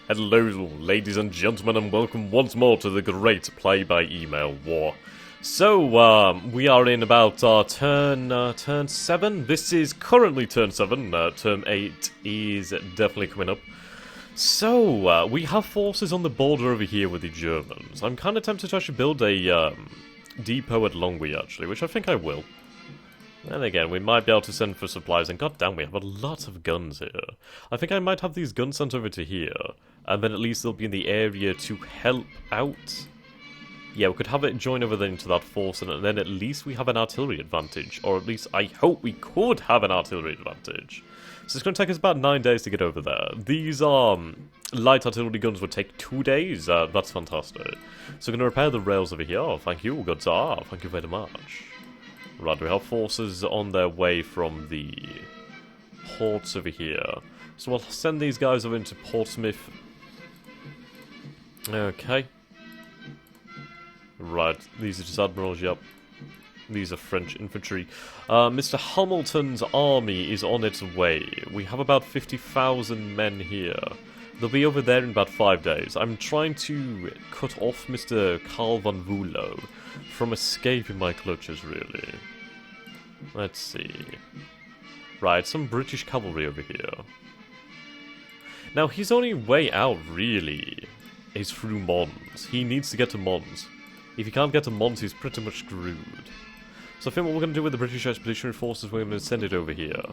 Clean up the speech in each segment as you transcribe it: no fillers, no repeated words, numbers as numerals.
Hello, ladies and gentlemen, and welcome once more to the great play-by-email war. So, we are in about turn 7. This is currently turn 7. Turn 8 is definitely coming up. So, we have forces on the border over here with the Germans. I'm kind of tempted to actually build a depot at Longwy, actually, which I think I will. And again, we might be able to send for supplies, and goddamn, we have a lot of guns here. I think I might have these guns sent over to here, and then at least they'll be in the area to help out. Yeah, we could have it join over then into that force, and then at least we have an artillery advantage, or at least I hope we could have an artillery advantage. So it's going to take us about 9 days to get over there. These light artillery guns would take 2 days. That's fantastic. So we're going to repair the rails over here. Oh, thank you, good sir. Thank you very much. Right, we have forces on their way from the ports over here. So we'll send these guys over into Portsmouth. Okay. Right, these are just admirals, yep. These are French infantry. Mr. Hamilton's army is on its way. We have about 50,000 men here. They'll be over there in about 5 days. I'm trying to cut off Mr. Karl von Bülow from escaping my clutches, really. Let's see. Right, some British cavalry over here. Now, his only way out, really, is through Mons. He needs to get to Mons. If he can't get to Mons, he's pretty much screwed. So I think what we're going to do with the British Expeditionary Forces, we're going to send it over here.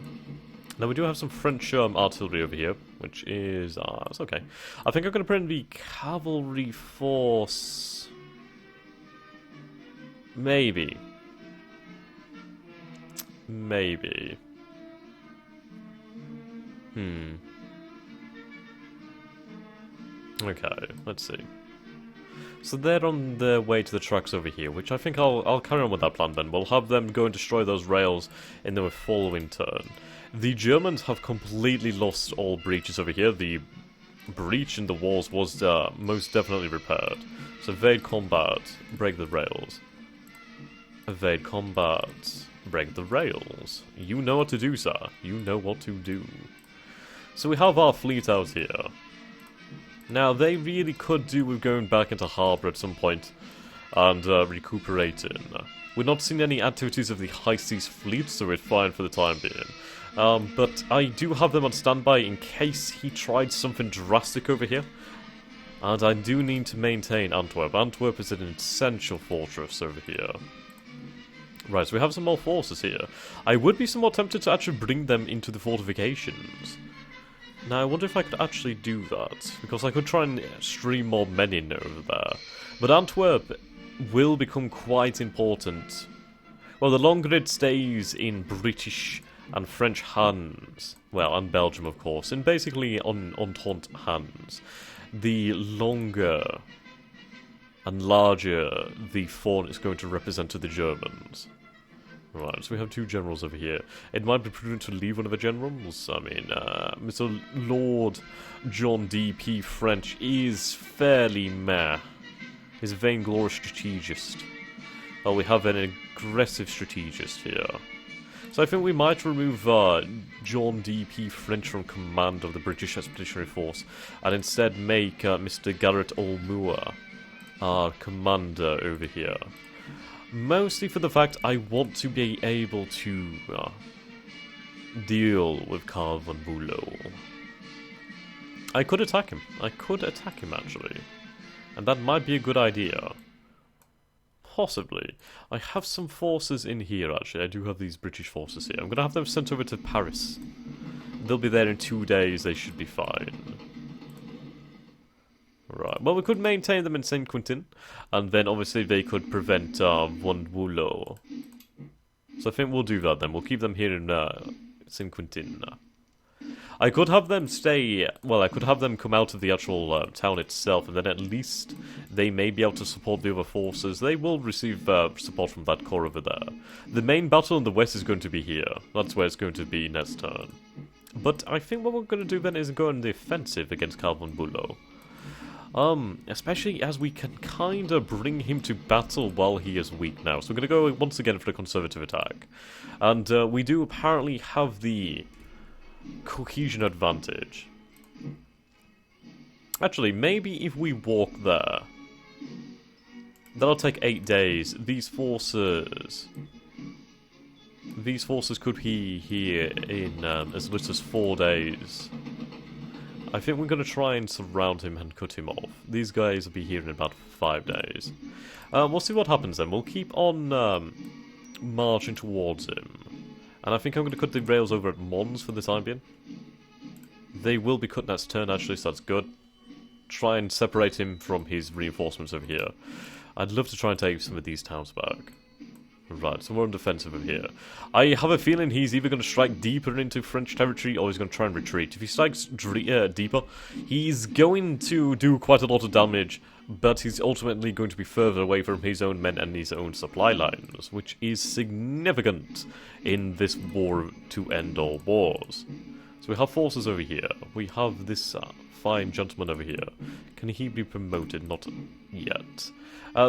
Now, we do have some French artillery over here, which is... it's okay. I think I'm going to put in the cavalry force... Maybe. Okay, let's see. So they're on their way to the tracks over here, which I think I'll carry on with that plan then. We'll have them go and destroy those rails in the following turn. The Germans have completely lost all breaches over here. The breach in the walls was most definitely repaired. So evade combat, break the rails. Evade combat, break the rails. You know what to do, sir. You know what to do. So we have our fleet out here. Now, they really could do with going back into harbour at some point and recuperating. We're not seeing any activities of the High Seas Fleet, so we're fine for the time being. But I do have them on standby in case he tried something drastic over here. And I do need to maintain Antwerp. Antwerp is an essential fortress over here. Right, so we have some more forces here. I would be somewhat tempted to actually bring them into the fortifications. Now, I wonder if I could actually do that, because I could try and stream more men in over there. But Antwerp will become quite important. Well, the longer it stays in British and French hands, well, and Belgium, of course, and basically on Entente hands, the longer and larger the fort is going to represent to the Germans. Right, so we have 2 generals over here. It might be prudent to leave one of the generals. I mean, Mr. Lord John D.P. French is fairly meh. He's a vainglorious strategist. Well, we have an aggressive strategist here. So I think we might remove John D.P. French from command of the British Expeditionary Force, and instead make Mr. Garrett Olmoor our commander over here. Mostly for the fact I want to be able to deal with Karl von Bülow. I could attack him. Actually. And that might be a good idea. Possibly. I have some forces in here, actually. I do have these British forces here. I'm going to have them sent over to Paris. They'll be there in 2 days. They should be fine. Right, well, we could maintain them in Saint Quentin, and then obviously they could prevent von Bülow. So I think we'll do that then. We'll keep them here in Saint Quentin. I could have them stay, well, I could have them come out of the actual town itself, and then at least they may be able to support the other forces. They will receive support from that corps over there. The main battle in the west is going to be here. That's where it's going to be next turn. But I think what we're going to do then is go on the offensive against Karl von Bülow. Especially as we can kind of bring him to battle while he is weak now. So we're going to go once again for the conservative attack. And we do apparently have the cohesion advantage. Actually, maybe if we walk there... That'll take 8 days. These forces could be here in as little as 4 days. I think we're going to try and surround him and cut him off. These guys will be here in about 5 days. We'll see what happens then. We'll keep on marching towards him. And I think I'm going to cut the rails over at Mons for the time being. They will be cut next turn actually, so that's good. Try and separate him from his reinforcements over here. I'd love to try and take some of these towns back. Right, so we're on defensive over here. I have a feeling he's either going to strike deeper into French territory or he's going to try and retreat. If he strikes deeper, he's going to do quite a lot of damage, but he's ultimately going to be further away from his own men and his own supply lines, which is significant in this war to end all wars. So we have forces over here. We have this fine gentleman over here. Can he be promoted? Not yet.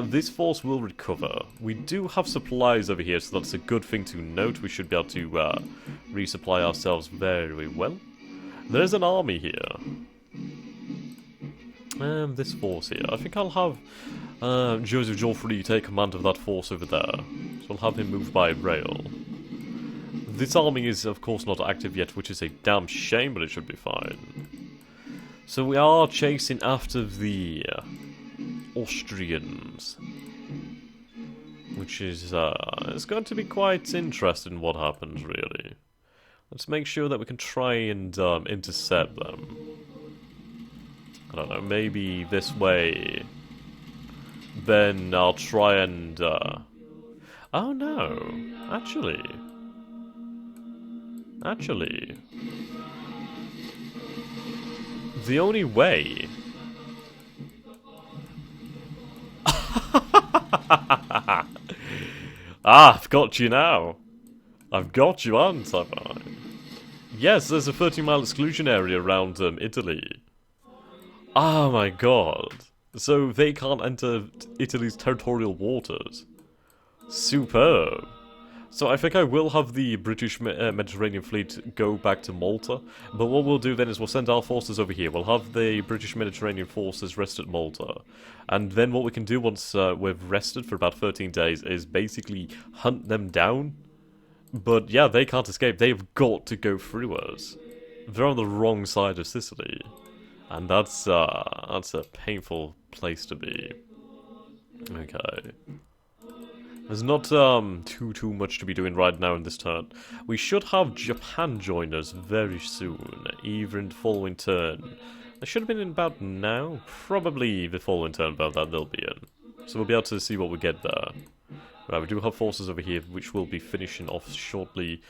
This force will recover. We do have supplies over here, so that's a good thing to note. We should be able to resupply ourselves very well. There's an army here. This force here. I think I'll have Joseph Joffrey take command of that force over there. So I'll have him move by rail. This army is, of course, not active yet, which is a damn shame, but it should be fine. So we are chasing after the Austrians, which is it's going to be quite interesting what happens, really. Let's make sure that we can try and intercept them. I don't know, maybe this way. Then I'll try and... Oh no, actually... The only way... I've got you now. I've got you, aren't I? Yes, there's a 30-mile exclusion area around Italy. Oh my god. So they can't enter Italy's territorial waters. Superb. So I think I will have the British Mediterranean fleet go back to Malta. But what we'll do then is we'll send our forces over here. We'll have the British Mediterranean forces rest at Malta. And then what we can do once we've rested for about 13 days is basically hunt them down. But yeah, they can't escape. They've got to go through us. They're on the wrong side of Sicily. And that's a painful place to be. Okay. There's not too much to be doing right now in this turn. We should have Japan join us very soon, either in the following turn. They should have been in about now. Probably the following turn about that they'll be in. So we'll be able to see what we get there. Right, we do have forces over here which will be finishing off shortly.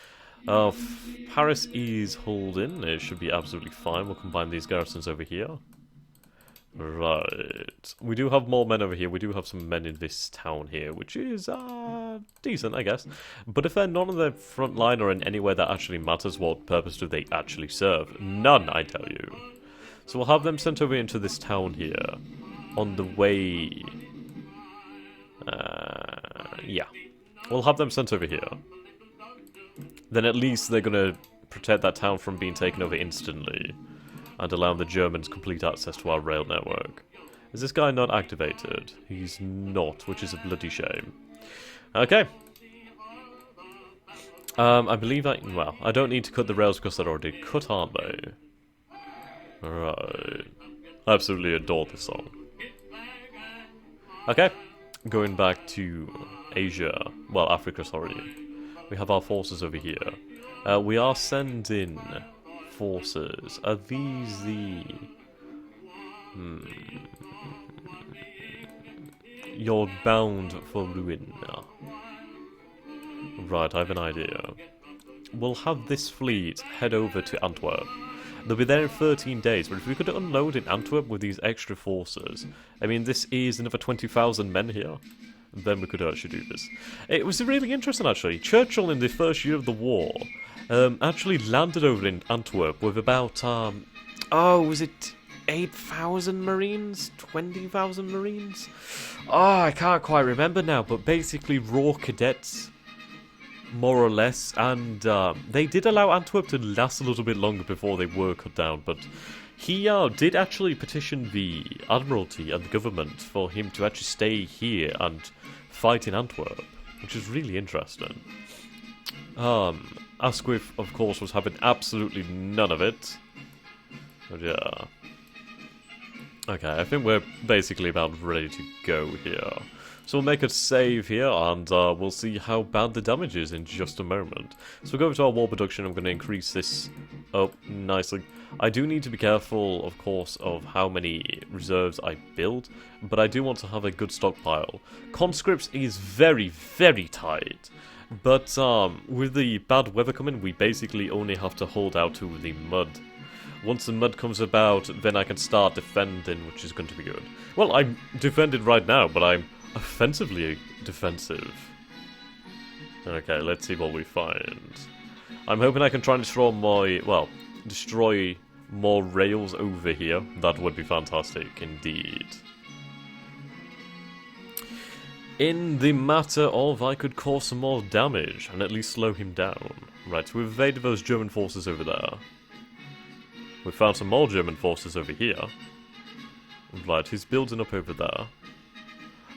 Paris is holding. It should be absolutely fine. We'll combine these garrisons over here. Right. We do have more men over here. We do have some men in this town here, which is decent, I guess. But if they're not on the front line or in anywhere that actually matters, what purpose do they actually serve? None, I tell you. So we'll have them sent over into this town here. On the way... yeah. We'll have them sent over here. Then at least they're going to protect that town from being taken over instantly. And allow the Germans complete access to our rail network. Is this guy not activated? He's not, which is a bloody shame. Okay. I believe well, I don't need to cut the rails because they're already cut, aren't they? Right. I absolutely adore this song. Okay. Going back to Asia. Well, Africa, sorry. We have our forces over here. We are sending... forces. Are these the... You're bound for ruin. Right, I have an idea. We'll have this fleet head over to Antwerp. They'll be there in 13 days, but if we could unload in Antwerp with these extra forces... I mean, this is another 20,000 men here. Then we could actually do this. It was really interesting, actually. Churchill, in the first year of the war... actually landed over in Antwerp with about, was it 8,000 Marines? 20,000 Marines? Oh, I can't quite remember now, but basically raw cadets, more or less, and they did allow Antwerp to last a little bit longer before they were cut down, but He did actually petition the Admiralty and the government for him to actually stay here and fight in Antwerp, which is really interesting. Asquith, of course, was having absolutely none of it. But yeah. Okay, I think we're basically about ready to go here. So we'll make a save here, and we'll see how bad the damage is in just a moment. So we'll go over to our war production. I'm going to increase this up nicely. I do need to be careful, of course, of how many reserves I build, but I do want to have a good stockpile. Conscripts is very, very tight, but with the bad weather coming, we basically only have to hold out to the mud. Once the mud comes about, then I can start defending, which is going to be good. Well, I'm defended right now, but I'm offensively defensive. Okay, let's see what we find. I'm hoping I can try and destroy destroy more rails over here. That would be fantastic indeed. In the matter of, I could cause some more damage and at least slow him down. Right, so we've evaded those German forces over there. We found some more German forces over here. Right, he's building up over there.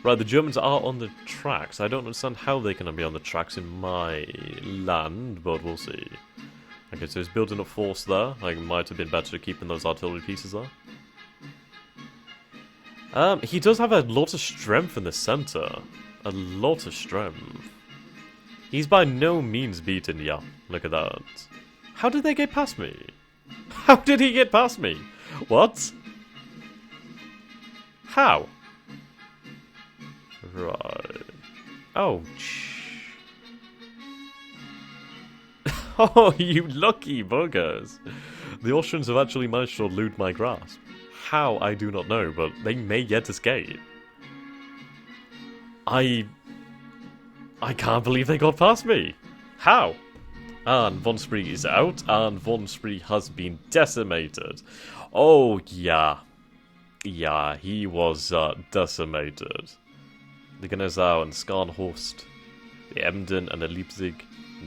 Right, the Germans are on the tracks. I don't understand how they can be on the tracks in my land, but we'll see. Okay, so he's building up force there. Like, it might have been better keeping those artillery pieces there. He does have a lot of strength in the center. A lot of strength. He's by no means beaten, yeah. Look at that. How did they get past me? How did he get past me? What? How? Right. Oh, oh, you lucky buggers. The Austrians have actually managed to elude my grasp. How, I do not know, but they may yet escape. I can't believe they got past me. How? And Von Spree is out, and Von Spree has been decimated. Oh, yeah. Yeah, he was decimated. The Gnezau and Skarnhorst, the Emden and the Leipzig,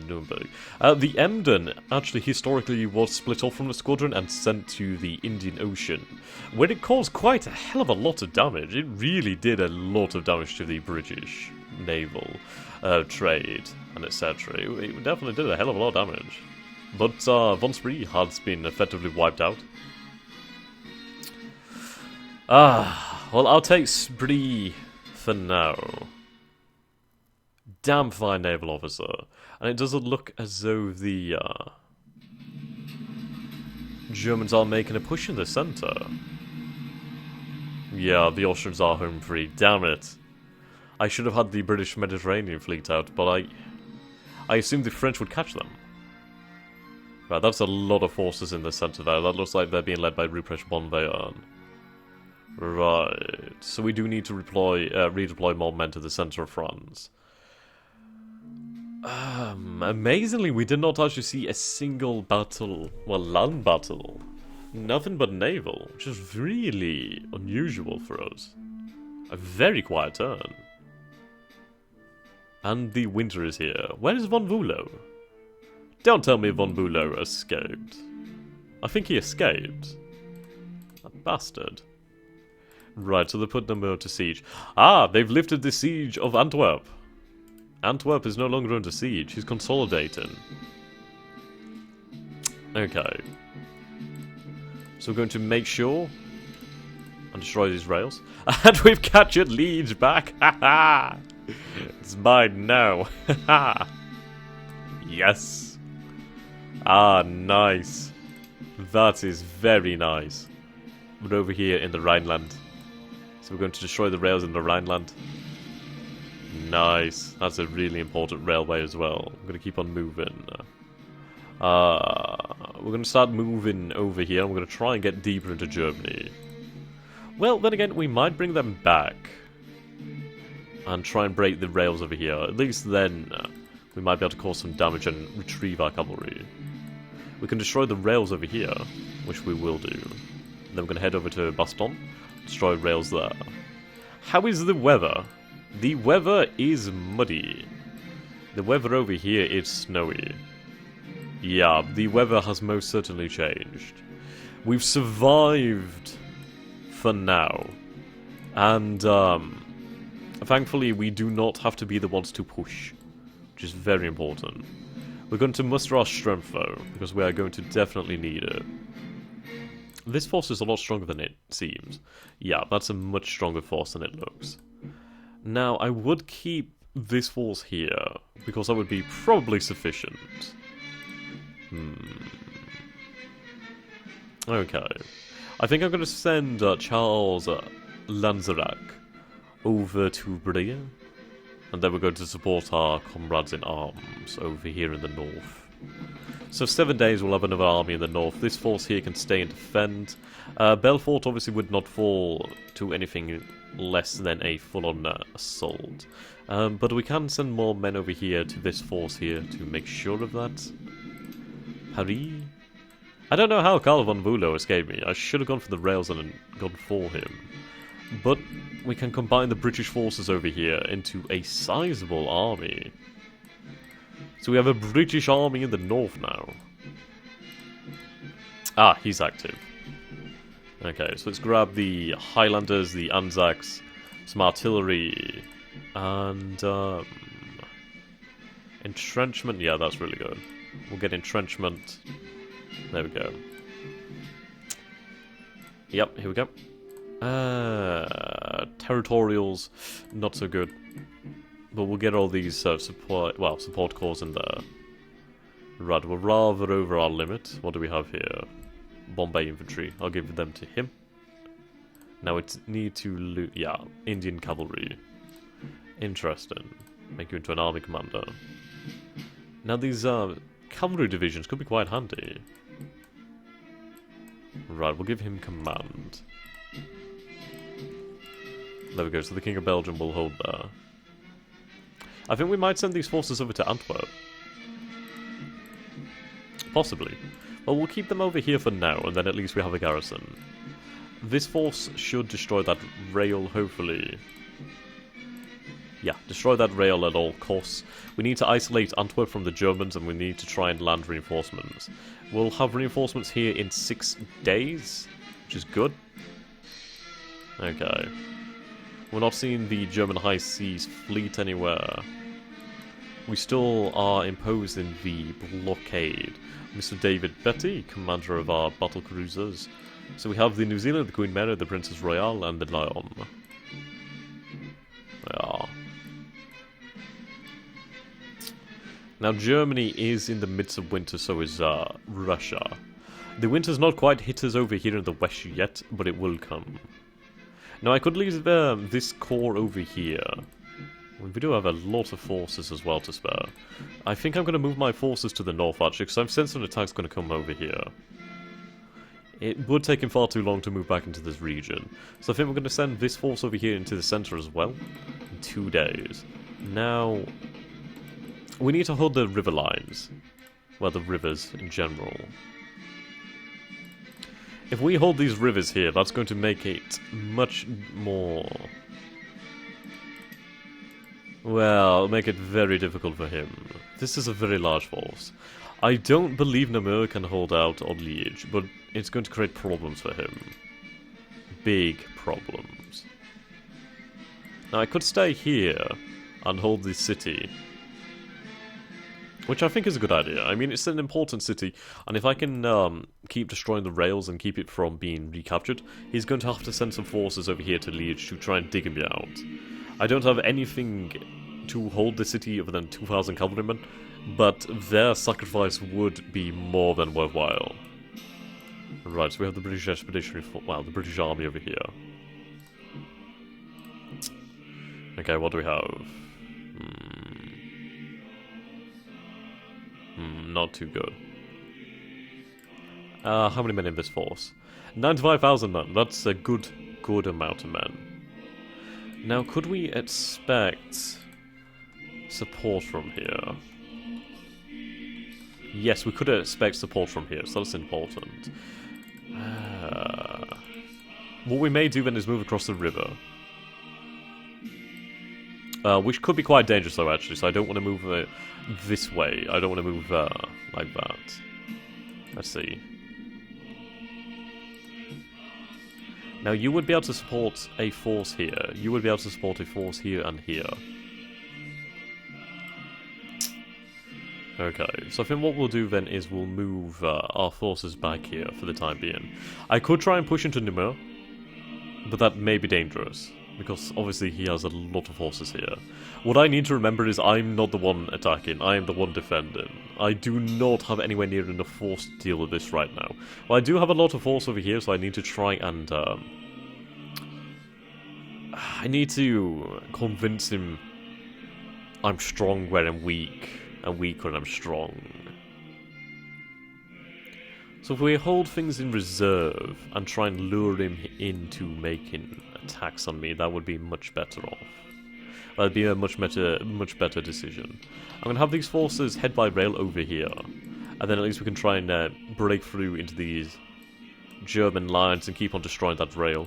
Nuremberg. The Emden actually historically was split off from the squadron and sent to the Indian Ocean, where it caused quite a hell of a lot of damage. It really did a lot of damage to the British naval trade and etc. It definitely did a hell of a lot of damage. But Von Spree has been effectively wiped out. Well, I'll take Spree for now. Damn fine naval officer. And it doesn't look as though the Germans are making a push in the center. Yeah, the Austrians are home free. Damn it. I should have had the British Mediterranean fleet out, but I assumed the French would catch them. Right, that's a lot of forces in the center there. That looks like they're being led by Ruprecht von Bayern. Right, so we do need to redeploy more men to the center of France. Amazingly, we did not actually see a single battle, well, land battle. Nothing but naval, which is really unusual for us. A very quiet turn. And the winter is here. Where is von Bülow? Don't tell me von Bülow escaped. I think he escaped. That bastard. Right, so they put them to siege. Ah, they've lifted the siege of Antwerp. Antwerp is no longer under siege. He's consolidating. Okay. So we're going to make sure and destroy these rails. And we've captured Liege back. Ha ha! It's mine now. Ha ha! Yes. Ah, nice. That is very nice. We're over here in the Rhineland. So we're going to destroy the rails in the Rhineland. Nice. That's a really important railway as well. I'm going to keep on moving. We're going to start moving over here. And we're going to try and get deeper into Germany. Well, then again, we might bring them back. And try and break the rails over here. At least then, we might be able to cause some damage and retrieve our cavalry. We can destroy the rails over here, which we will do. Then we're going to head over to Baston. Destroy rails there. How is the weather? The weather is muddy. The weather over here is snowy. Yeah, the weather has most certainly changed. We've survived for now. And, thankfully, we do not have to be the ones to push, which is very important. We're going to muster our strength, though, because we are going to definitely need it. This force is a lot stronger than it seems. Yeah, that's a much stronger force than it looks. Now, I would keep this force here, because that would be probably sufficient. Okay. I think I'm going to send Charles Lanzerac over to Brea, and then we're going to support our comrades in arms over here in the north. So 7 days we'll have another army in the north. This force here can stay and defend. Belfort obviously would not fall to anything less than a full-on assault. But we can send more men over here to this force here to make sure of that. Paris? I don't know how Karl von Bülow escaped me. I should have gone for the rails and gone for him. But we can combine the British forces over here into a sizable army. So we have a British army in the north now. Ah, he's active. Okay, so let's grab the Highlanders, the Anzacs, some artillery, and entrenchment. Yeah, that's really good. We'll get entrenchment. There we go. Yep, here we go. Territorials, not so good. But we'll get all these support corps in there. Right, we're rather over our limit. What do we have here? Bombay infantry. I'll give them to him. Now we need to loot. Yeah, Indian cavalry. Interesting. Make you into an army commander. Now these cavalry divisions could be quite handy. Right, we'll give him command. There we go. So the King of Belgium will hold there. I think we might send these forces over to Antwerp. Possibly. Well, we'll keep them over here for now, and then at least we have a garrison. This force should destroy that rail, hopefully. Yeah, destroy that rail at all costs. We need to isolate Antwerp from the Germans, and we need to try and land reinforcements. We'll have reinforcements here in 6 days, which is good. Okay. We're not seeing the German High Seas fleet anywhere. We still are imposed in the blockade. Mr. David Betty, commander of our battle cruisers. So we have the New Zealand, the Queen Mary, the Princess Royale, and the Lion. Yeah. Now Germany is in the midst of winter, so is Russia. The winter's not quite hit us over here in the west yet, but it will come. Now I could leave this corps over here. We do have a lot of forces as well to spare. I think I'm going to move my forces to the north actually, because I'm sensing an attack's going to come over here. It would take him far too long to move back into this region. So I think we're going to send this force over here into the center as well. In 2 days. Now, we need to hold the river lines. Well, the rivers in general. If we hold these rivers here, that's going to make it much more... Well, make it very difficult for him. This is a very large force. I don't believe Namur can hold out on Liège, but it's going to create problems for him. Big problems. Now, I could stay here and hold this city. Which I think is a good idea. I mean, it's an important city, and if I can keep destroying the rails and keep it from being recaptured, he's going to have to send some forces over here to Liège to try and dig him out. I don't have anything to hold the city other than 2,000 cavalrymen, but their sacrifice would be more than worthwhile. Right, so we have the British Expeditionary Force, well, the British Army over here. Okay, what do we have? Not too good. How many men in this force? 95,000 men. That's a good amount of men. Now, could we expect support from here? Yes, we could expect support from here, so that's important. What we may do then is move across the river. Which could be quite dangerous though, actually, so I don't want to move this way. I don't want to move like that. Let's see. Now, you would be able to support a force here. You would be able to support a force here and here. Okay, so I think what we'll do then is we'll move our forces back here for the time being. I could try and push into Nimur, but that may be dangerous, because obviously he has a lot of forces here. What I need to remember is I'm not the one attacking, I am the one defending. I do not have anywhere near enough force to deal with this right now. Well, I do have a lot of force over here, so I need to try and... I need to convince him I'm strong where I'm weak, and weak when I'm strong. So if we hold things in reserve and try and lure him into making attacks on me, that would be much better off. That'd be a much better decision. I'm going to have these forces head by rail over here, and then at least we can try and break through into these German lines and keep on destroying that rail.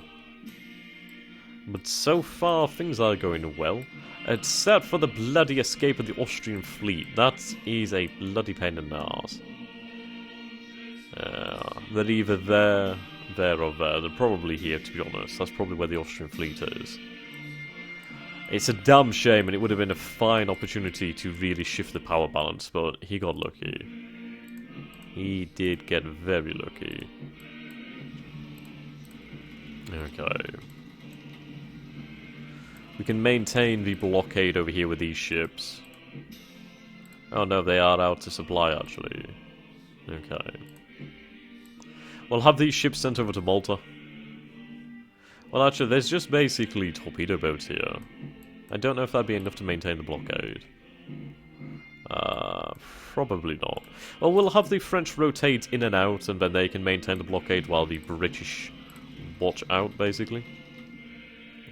But so far, things are going well, except for the bloody escape of the Austrian fleet. That is a bloody pain in the arse. They're either there, or there. They're probably here, to be honest. That's probably where the Austrian fleet is. It's a damn shame, and it would have been a fine opportunity to really shift the power balance, but he got lucky. He did get very lucky. Okay. We can maintain the blockade over here with these ships. Oh no, they are out to supply, actually. Okay. We'll have these ships sent over to Malta. Well, actually, there's just basically torpedo boats here. I don't know if that'd be enough to maintain the blockade. Probably not. Well, we'll have the French rotate in and out, and then they can maintain the blockade while the British watch out, basically.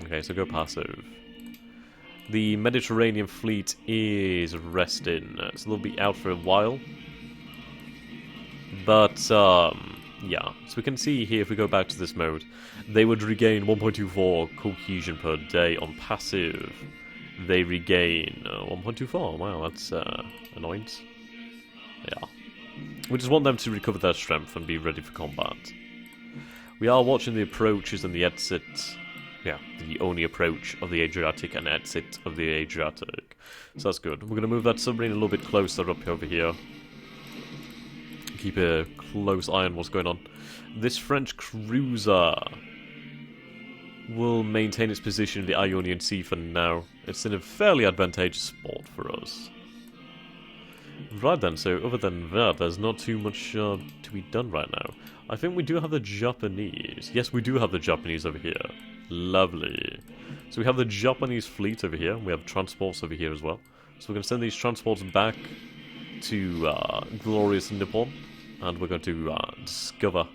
Okay, so go passive. The Mediterranean fleet is resting, so they'll be out for a while. But, yeah. So we can see here, if we go back to this mode, they would regain 1.24 cohesion per day on passive. They regain 1.24. Wow, that's annoyance. Yeah. We just want them to recover their strength and be ready for combat. We are watching the approaches and the exits. Yeah, the only approach of the Adriatic and exit of the Adriatic. So that's good. We're going to move that submarine a little bit closer up over here. Keep a close eye on what's going on. This French cruiser will maintain its position in the Ionian Sea for now. It's in a fairly advantageous spot for us. Right then, so other than that, there's not too much to be done right now. I think we do have the Japanese. Yes, we do have the Japanese over here. Lovely. So we have the Japanese fleet over here. We have transports over here as well. So we're going to send these transports back to glorious Nippon. And we're going to discover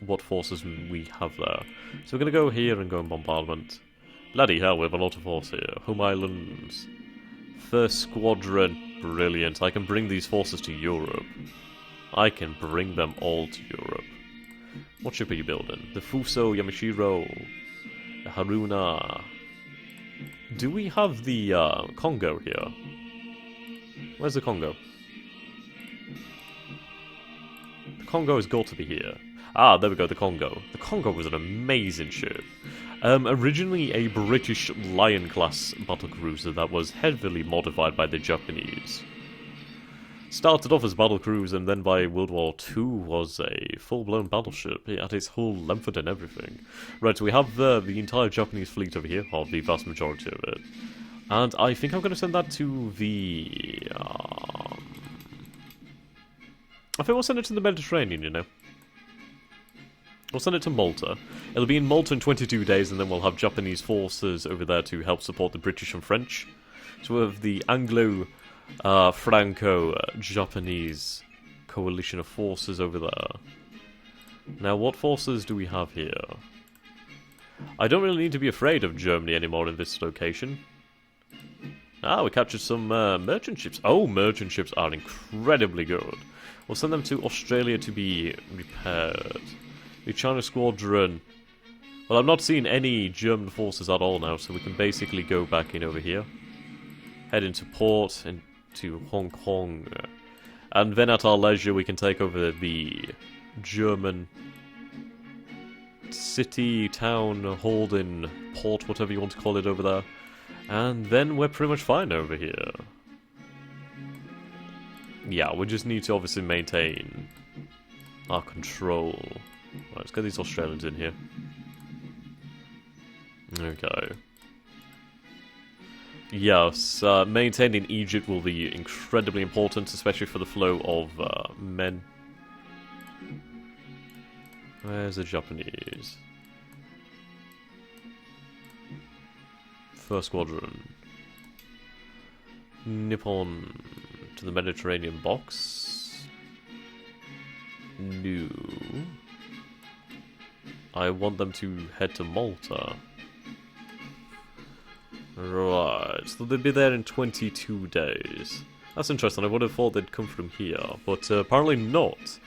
what forces we have there. So we're going to go here and go in bombardment. Bloody hell, we have a lot of force here. Home Islands. First Squadron. Brilliant. I can bring these forces to Europe. I can bring them all to Europe. What ship are you building? The Fuso, Yamashiro, the Haruna. Do we have the Congo here? Where's the Congo? The Congo has got to be here. Ah, there we go, the Congo. The Congo was an amazing ship. Originally a British Lion-class battlecruiser that was heavily modified by the Japanese. Started off as battlecruiser and then by World War II was a full-blown battleship. It had its whole length and everything. Right, so we have the entire Japanese fleet over here, or the vast majority of it. And I think I'm going to send that to the... I think we'll send it to the Mediterranean, you know. We'll send it to Malta. It'll be in Malta in 22 days, and then we'll have Japanese forces over there to help support the British and French. So we have the Anglo-Franco-Japanese coalition of forces over there. Now, what forces do we have here? I don't really need to be afraid of Germany anymore in this location. Ah, we captured some merchant ships. Oh, merchant ships are incredibly good. We'll send them to Australia to be repaired. The China Squadron. Well, I'm not seeing any German forces at all now, so we can basically go back in over here. Head into port and to Hong Kong. And then at our leisure, we can take over the German city, town, holding, port, whatever you want to call it over there. And then we're pretty much fine over here. Yeah, we just need to obviously maintain our control. Right, let's get these Australians in here. Okay. Yes, maintaining Egypt will be incredibly important, especially for the flow of men. Where's the Japanese? First Squadron. Nippon to the Mediterranean box. No. I want them to head to Malta. Right, so they'll be there in 22 days. That's interesting, I would have thought they'd come from here, but apparently not.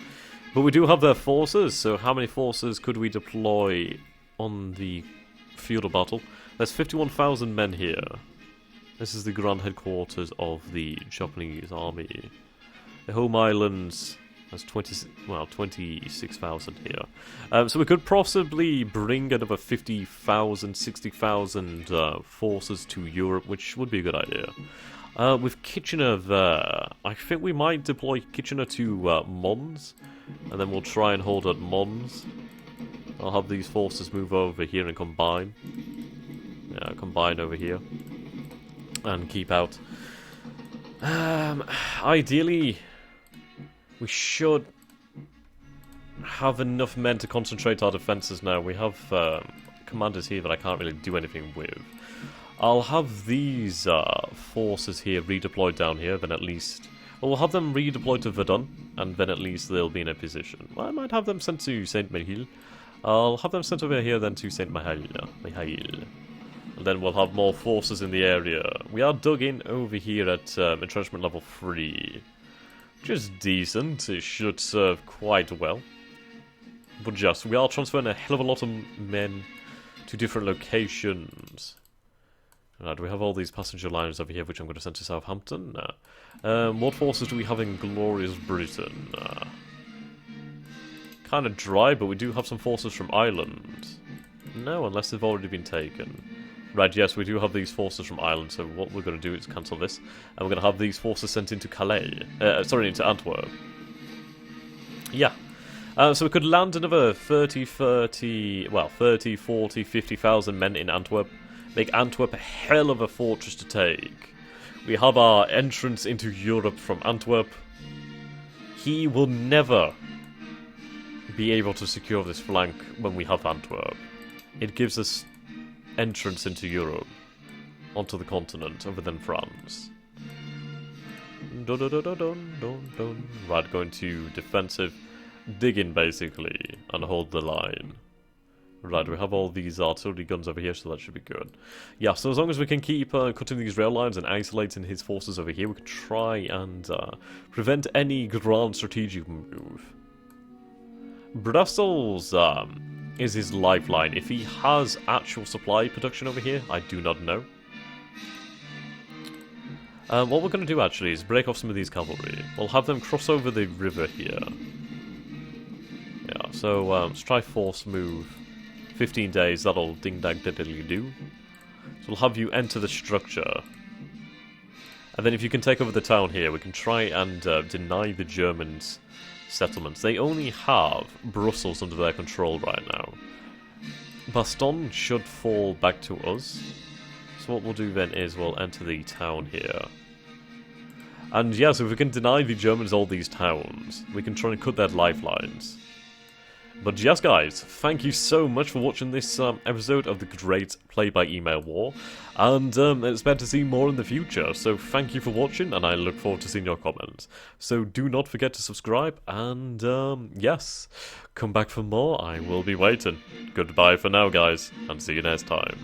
But we do have their forces, so how many forces could we deploy on the field of battle? There's 51,000 men here. This is the grand headquarters of the Japanese army. The home islands has 26,000 here. So we could possibly bring another 50,000, 60,000 forces to Europe, which would be a good idea. With Kitchener there, I think we might deploy Kitchener to Mons, and then we'll try and hold at Mons. I'll have these forces move over here and combine. Yeah, combine over here. And keep out. Ideally, we should have enough men to concentrate our defences now. We have commanders here that I can't really do anything with. I'll have these forces here redeployed down here, then at least... Well, we'll have them redeployed to Verdun, and then at least they'll be in a position. Well, I might have them sent to Saint-Mihiel. I'll have them sent over here then to Saint-Mihiel. And then we'll have more forces in the area. We are dug in over here at entrenchment level 3. Which is decent. It should serve quite well. But just, we are transferring a hell of a lot of men to different locations. Right, we have all these passenger liners over here, which I'm going to send to Southampton. What forces do we have in Glorious Britain? Kind of dry, but we do have some forces from Ireland. No, unless they've already been taken. Right, yes, we do have these forces from Ireland, so what we're going to do is cancel this. And we're going to have these forces sent into Calais. Into Antwerp. Yeah. So we could land another 30, 40, 50,000 men in Antwerp. Make Antwerp a hell of a fortress to take. We have our entrance into Europe from Antwerp. He will never be able to secure this flank when we have Antwerp. It gives us entrance into Europe, onto the continent, other than France. Right, going to defensive, dig in basically, and hold the line. Right, we have all these artillery guns over here, so that should be good. Yeah, so as long as we can keep cutting these rail lines and isolating his forces over here, we can try and prevent any grand strategic move. Brussels is his lifeline. If he has actual supply production over here, I do not know. What we're going to do actually is break off some of these cavalry. We'll have them cross over the river here. Yeah, so let's try force move. 15 days, that'll ding-dang diddly do. So we'll have you enter the structure. And then if you can take over the town here, we can try and deny the Germans settlements. They only have Brussels under their control right now. Bastogne should fall back to us. So what we'll do then is we'll enter the town here. And yeah, so if we can deny the Germans all these towns, we can try and cut their lifelines. But yes, guys, thank you so much for watching this episode of the Great Play-by-Email War, and expect to see more in the future, so thank you for watching, and I look forward to seeing your comments. So do not forget to subscribe, and yes, come back for more, I will be waiting. Goodbye for now, guys, and see you next time.